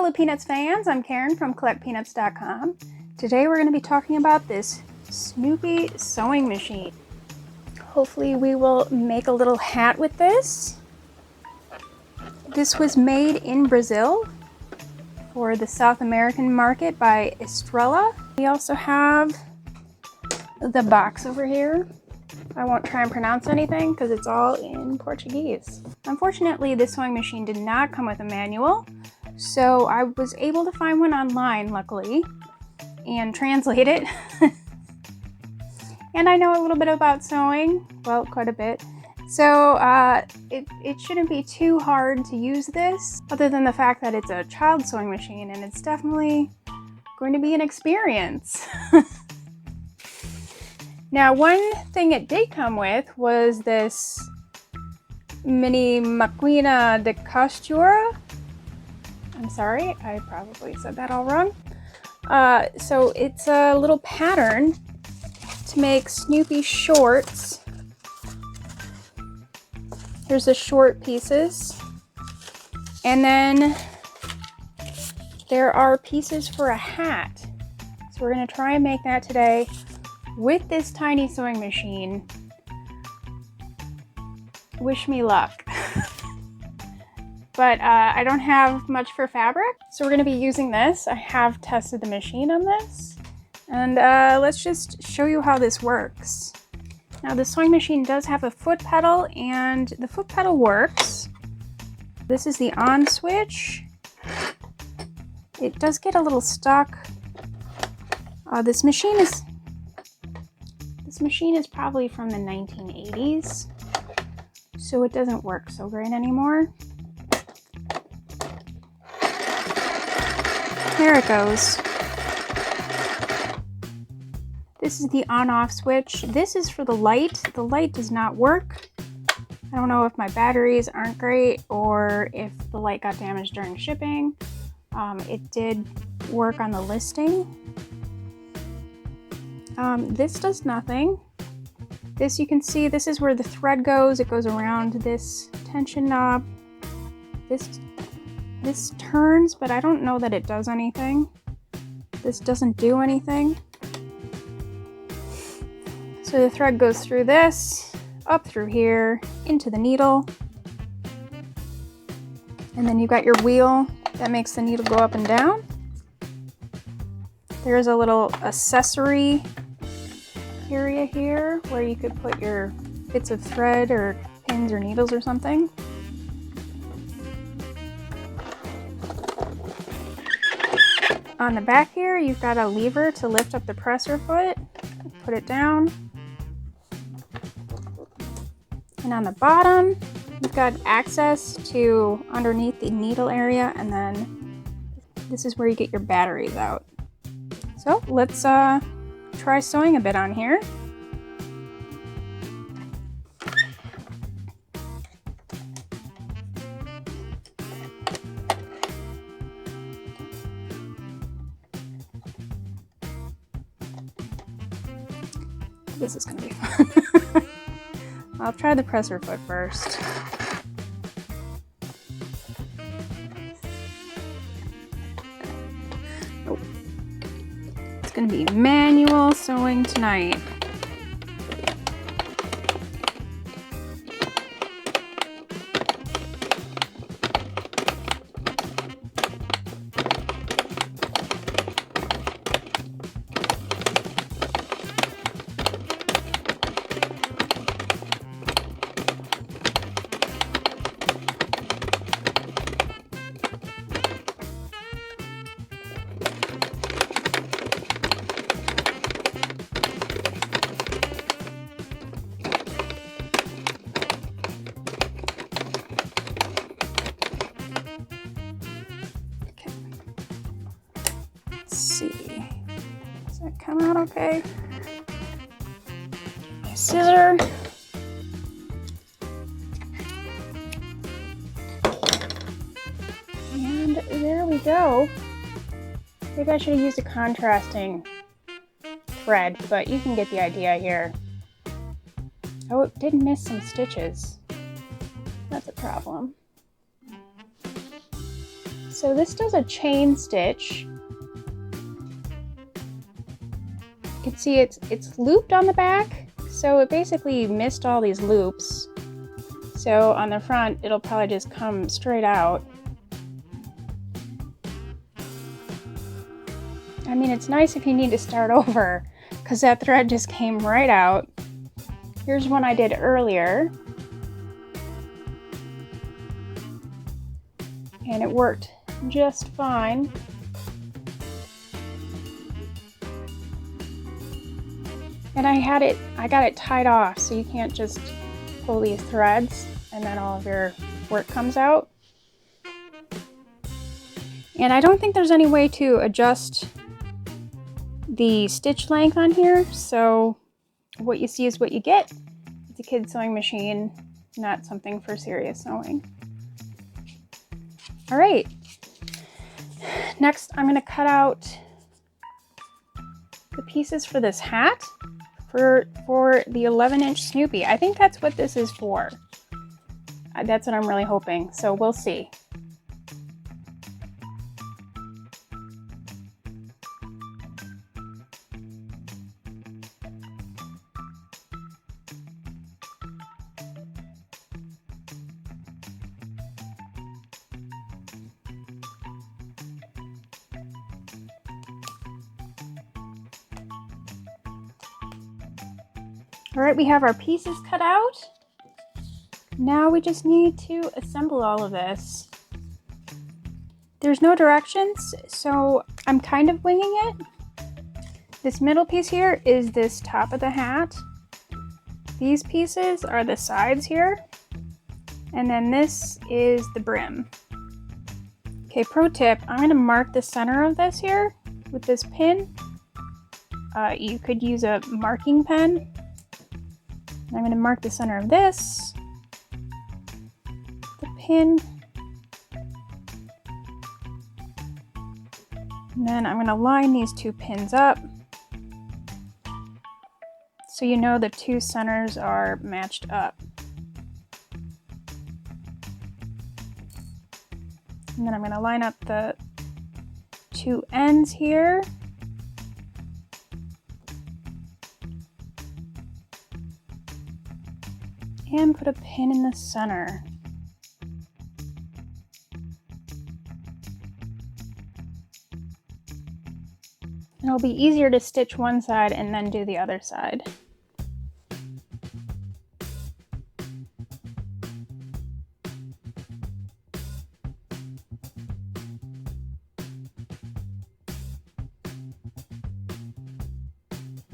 Hello Peanuts fans, I'm Karen from CollectPeanuts.com. Today we're going to be talking about this Snoopy Sewing Machine. Hopefully we will make a little hat with this. This was made in Brazil for the South American market by Estrela. We also have the box over here. I won't try and pronounce anything because it's all in Portuguese. Unfortunately, this sewing machine did not come with a manual, so I was able to find one online, luckily, and translate it. And I know a little bit about sewing, well, quite a bit. So it shouldn't be too hard to use this, other than the fact that it's a child sewing machine, and it's definitely going to be an experience. Now, one thing it did come with was this mini máquina de costura. I'm sorry, I probably said that all wrong. So it's a little pattern to make Snoopy shorts. Here's the short pieces. And then there are pieces for a hat. So we're gonna try and make that today with this tiny sewing machine. Wish me luck. But I don't have much for fabric, so we're gonna be using this. I have tested the machine on this, and let's just show you how this works. Now, the sewing machine does have a foot pedal, and the foot pedal works. This is the on switch. It does get a little stuck. This machine is probably from the 1980s, so it doesn't work so great anymore. There it goes. This is the on-off switch. This is for the light. The light does not work. I don't know if my batteries aren't great or if the light got damaged during shipping. It did work on the listing. This does nothing. This, you can see, this is where the thread goes. It goes around this tension knob. This turns, but I don't know that it does anything. This doesn't do anything. So the thread goes through this, up through here, into the needle. And then you've got your wheel that makes the needle go up and down. There's a little accessory area here where you could put your bits of thread or pins or needles or something. On the back here, you've got a lever to lift up the presser foot, put it down. And on the bottom, you've got access to underneath the needle area, and then this is where you get your batteries out. So let's try sewing a bit on here. This is gonna be fun. I'll try the presser foot first. Oh. It's gonna be manual sewing tonight. See, does that come out okay? My scissor. And there we go. Maybe I should have used a contrasting thread, but you can get the idea here. Oh, it did miss some stitches. That's a problem. So this does a chain stitch. You can see it's looped on the back, so it basically missed all these loops. So on the front, it'll probably just come straight out. I mean, it's nice if you need to start over, because that thread just came right out. Here's one I did earlier. And it worked just fine. And I got it tied off, so you can't just pull these threads and then all of your work comes out. And I don't think there's any way to adjust the stitch length on here, so what you see is what you get. It's a kid's sewing machine, not something for serious sewing. All right, next I'm going to cut out the pieces for this hat for the 11-inch Snoopy. I think that's what this is for. That's what I'm really hoping, so we'll see. All right, we have our pieces cut out. Now we just need to assemble all of this. There's no directions, so I'm kind of winging it. This middle piece here is this top of the hat. These pieces are the sides here. And then this is the brim. Okay, pro tip, I'm gonna mark the center of this here with this pin. You could use a marking pen. I'm going to mark the center of this, the pin, and then I'm going to line these two pins up so you know the two centers are matched up. And then I'm going to line up the two ends here. And put a pin in the center. It'll be easier to stitch one side and then do the other side.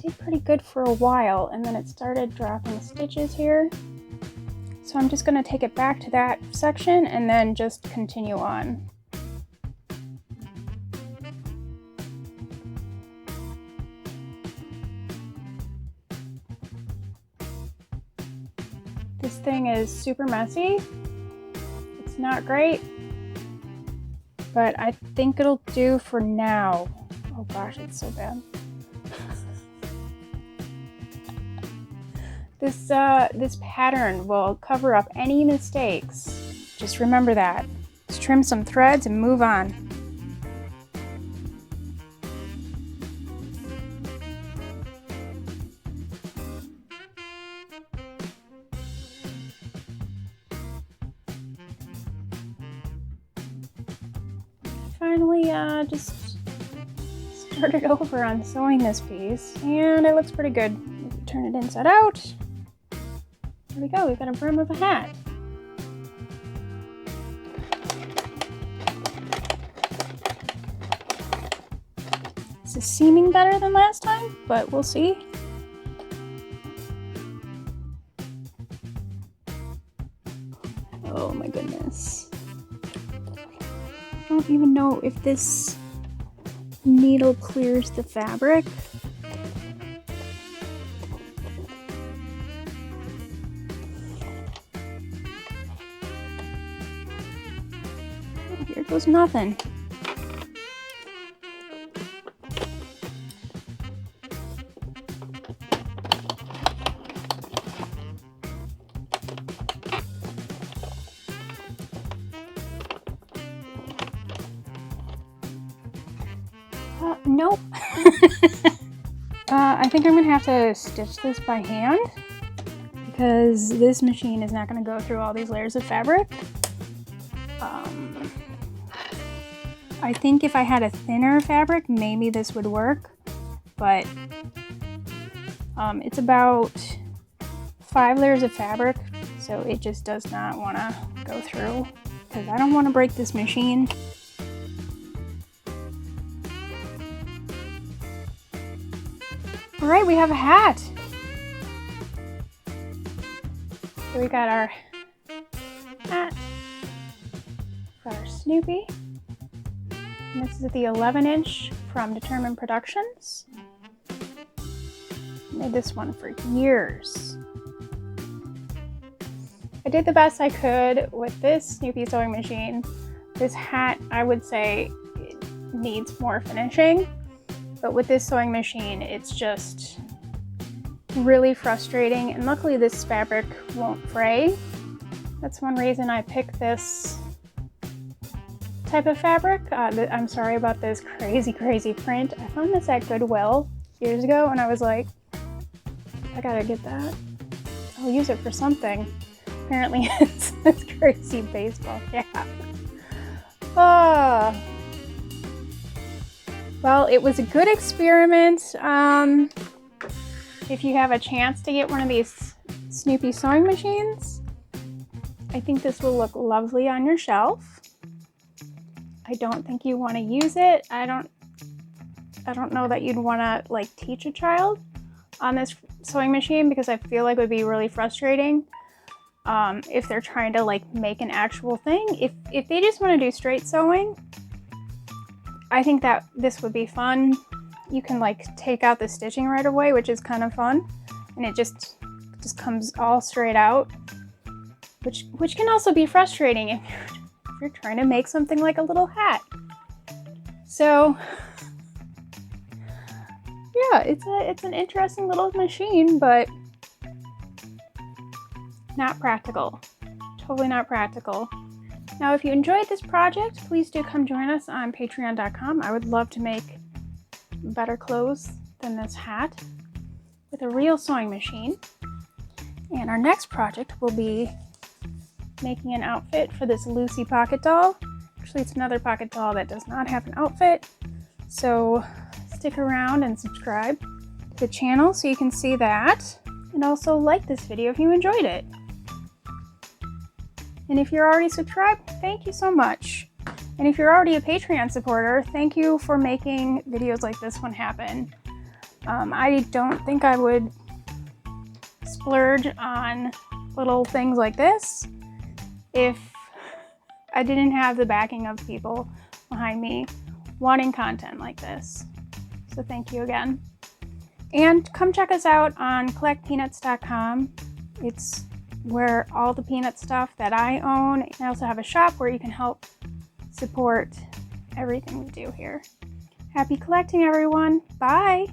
Did pretty good for a while, and then it started dropping stitches here. So I'm just going to take it back to that section and then just continue on. This thing is super messy. It's not great, but I think it'll do for now. Oh gosh, it's so bad. This pattern will cover up any mistakes. Just remember that. Just trim some threads and move on. Finally, just started over on sewing this piece, and it looks pretty good. If you turn it inside out, there we go, we've got a brim of a hat. This is seeming better than last time, but we'll see. Oh my goodness. I don't even know if this needle clears the fabric. Here goes nothing. Nope. I think I'm gonna have to stitch this by hand because this machine is not gonna go through all these layers of fabric. I think if I had a thinner fabric, maybe this would work, but it's about 5 layers of fabric, so it just does not want to go through because I don't want to break this machine. All right, we have a hat. So we got our hat for our Snoopy. And this is the 11-inch from Determined Productions. I made this one for years. I did the best I could with this Snoopy sewing machine. This hat, I would say, it needs more finishing. But with this sewing machine, it's just really frustrating. And luckily this fabric won't fray. That's one reason I picked this type of fabric. I'm sorry about this crazy print. I found this at Goodwill years ago and I was like, I gotta get that. I'll use it for something. Apparently it's this crazy baseball cap. Oh. Well, it was a good experiment. If you have a chance to get one of these Snoopy sewing machines, I think this will look lovely on your shelf. I don't think you want to use it. I don't know that you'd want to like teach a child on this sewing machine because I feel like it would be really frustrating if they're trying to like make an actual thing. If they just want to do straight sewing, I think that this would be fun. You can like take out the stitching right away, which is kind of fun, and it just comes all straight out, which can also be frustrating if you're trying to make something like a little hat. So yeah, it's an interesting little machine, but not practical. Totally not practical. Now, if you enjoyed this project, please do come join us on patreon.com. I would love to make better clothes than this hat with a real sewing machine. And our next project will be making an outfit for this Lucy pocket doll. Actually, it's another pocket doll that does not have an outfit. So stick around and subscribe to the channel so you can see that. And also like this video if you enjoyed it. And if you're already subscribed, thank you so much. And if you're already a Patreon supporter, thank you for making videos like this one happen. I don't think I would splurge on little things like this if I didn't have the backing of people behind me wanting content like this. So thank you again. And come check us out on CollectPeanuts.com. It's where all the peanut stuff that I own. And I also have a shop where you can help support everything we do here. Happy collecting, everyone. Bye.